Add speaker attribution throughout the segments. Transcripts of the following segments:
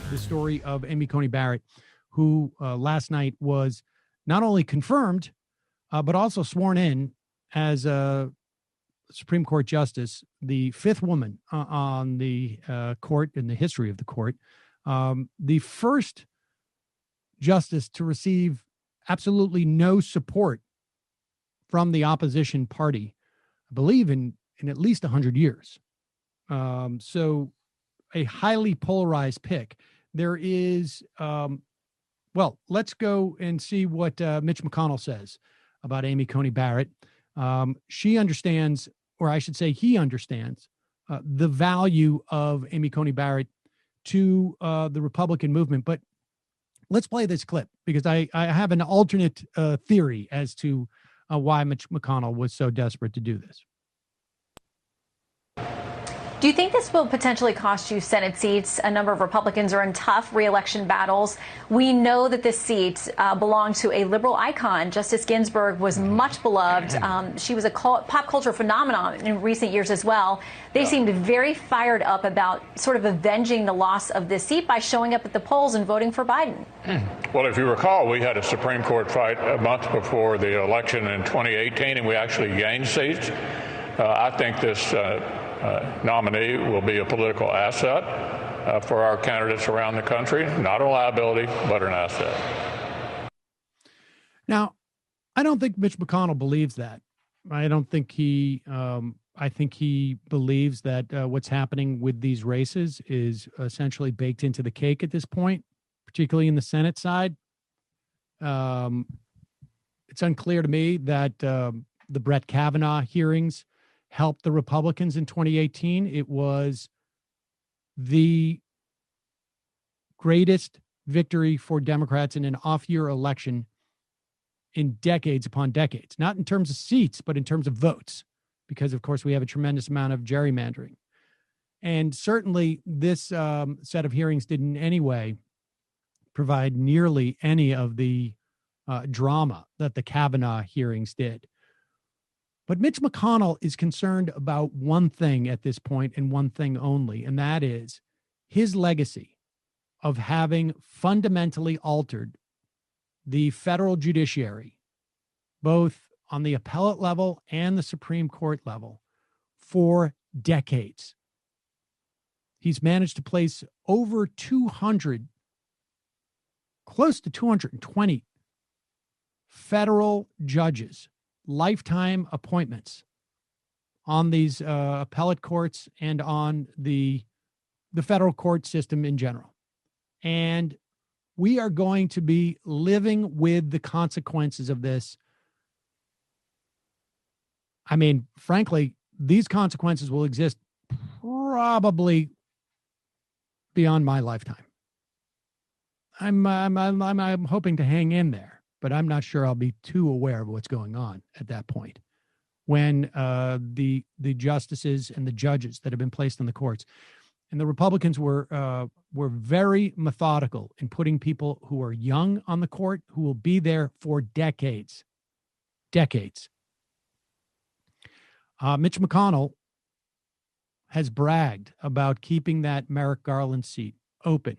Speaker 1: the story of Amy Coney Barrett, who last night was not only confirmed, but also sworn in as a Supreme Court justice, the fifth woman on the court in the history of the court, the first justice to receive absolutely no support from the opposition party, I believe in at least 100 years. So a highly polarized pick. There is, well, let's go and see what Mitch McConnell says about Amy Coney Barrett. She understands, or I should say he understands, the value of Amy Coney Barrett to the Republican movement. But let's play this clip because I have an alternate theory as to why Mitch McConnell was so desperate to do this.
Speaker 2: Do you think this will potentially cost you Senate seats? A number of Republicans are in tough re-election battles. We know that this seat belonged to a liberal icon. Justice Ginsburg was much beloved. She was a pop culture phenomenon in recent years as well. They seemed very fired up about sort of avenging the loss of this seat by showing up at the polls and voting for Biden.
Speaker 3: Well, if you recall, we had a Supreme Court fight a month before the election in 2018, and we actually gained seats. I think this nominee will be a political asset for our candidates around the country, not a liability, but an asset.
Speaker 1: Now, I don't think Mitch McConnell believes that. I don't think he, I think he believes that what's happening with these races is essentially baked into the cake at this point, particularly in the Senate side. It's unclear to me that the Brett Kavanaugh hearings helped the Republicans in 2018. It was the greatest victory for Democrats in an off-year election in decades upon decades, not in terms of seats, but in terms of votes, because, of course, we have a tremendous amount of gerrymandering. And certainly this set of hearings didn't in any way provide nearly any of the drama that the Kavanaugh hearings did. But Mitch McConnell is concerned about one thing at this point and one thing only, and that is his legacy of having fundamentally altered the federal judiciary, both on the appellate level and the Supreme Court level, for decades. He's managed to place over 200, close to 220 federal judges, lifetime appointments on these appellate courts and on the federal court system in general. And we are going to be living with the consequences of this. I mean, frankly, these consequences will exist probably beyond my lifetime. I'm hoping to hang in there, but I'm not sure I'll be too aware of what's going on at that point when the justices and the judges that have been placed on the courts. And the Republicans were very methodical in putting people who are young on the court, who will be there for decades. Decades. Mitch McConnell has bragged about keeping that Merrick Garland seat open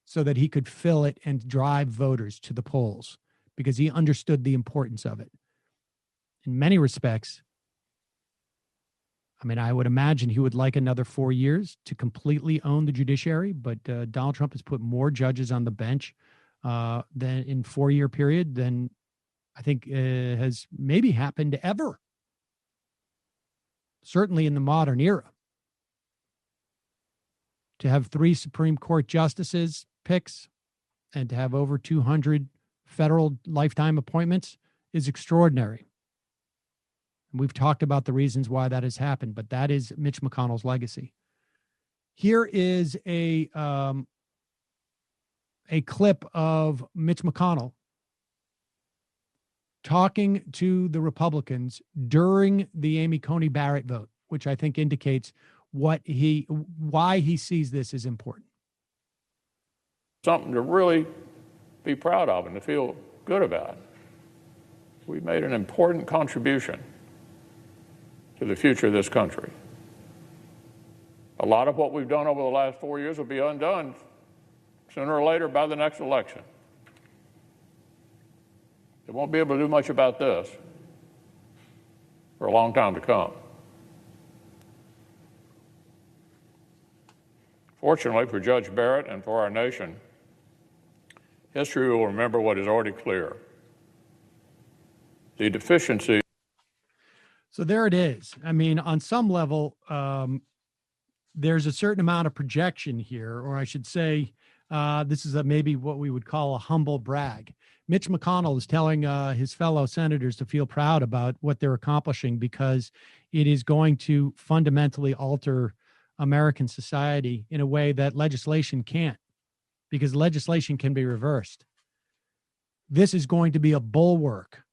Speaker 1: so that he could fill it and drive voters to the polls, because he understood the importance of it. In many respects, I mean, I would imagine he would like another 4 years to completely own the judiciary, but Donald Trump has put more judges on the bench than in 4-year period than I think has maybe happened ever. Certainly in the modern era. To have 3 Supreme Court justices picks and to have over 200 federal lifetime appointments is extraordinary. And we've talked about the reasons why that has happened, but that is Mitch McConnell's legacy. Here is a clip of Mitch McConnell talking to the Republicans during the Amy Coney Barrett vote, which I think indicates why he sees this as important.
Speaker 3: Something to really be proud of and to feel good about. We made an important contribution to the future of this country. A lot of what we've done over the last 4 years will be undone sooner or later by the next election. They won't be able to do much about this for a long time to come. Fortunately for Judge Barrett and for our nation, history will remember what is already clear. The deficiency.
Speaker 1: So there it is. I mean, on some level, there's a certain amount of projection here, or I should say, this is maybe what we would call a humble brag. Mitch McConnell is telling his fellow senators to feel proud about what they're accomplishing because it is going to fundamentally alter American society in a way that legislation can't, because legislation can be reversed. This is going to be a bulwark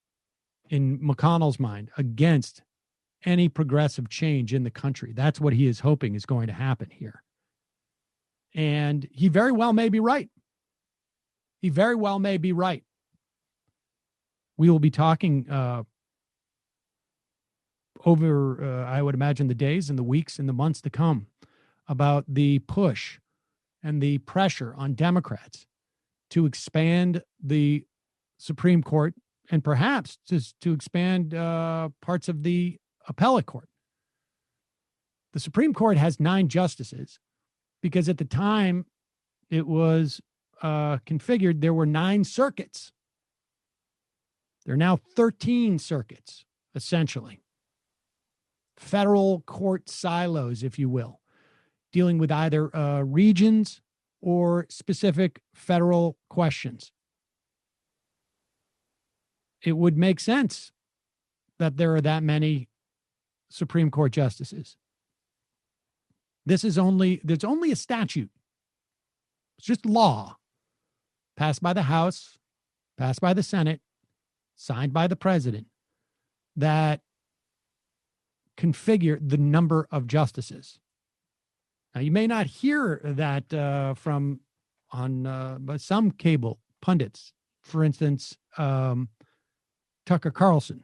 Speaker 1: in McConnell's mind against any progressive change in the country. That's what he is hoping is going to happen here. And he very well may be right. He very well may be right. We will be talking over, I would imagine, the days and the weeks and the months to come about the push and the pressure on Democrats to expand the Supreme Court and perhaps just to expand parts of the appellate court. The Supreme Court has 9 justices because at the time it was configured, there were 9 circuits. There are now 13 circuits, essentially. Federal court silos, if you will, dealing with either regions or specific federal questions. It would make sense that there are that many Supreme Court justices. There's only a statute. It's just law passed by the House, passed by the Senate, signed by the president that configure the number of justices. Now, you may not hear that from some cable pundits. For instance, Tucker Carlson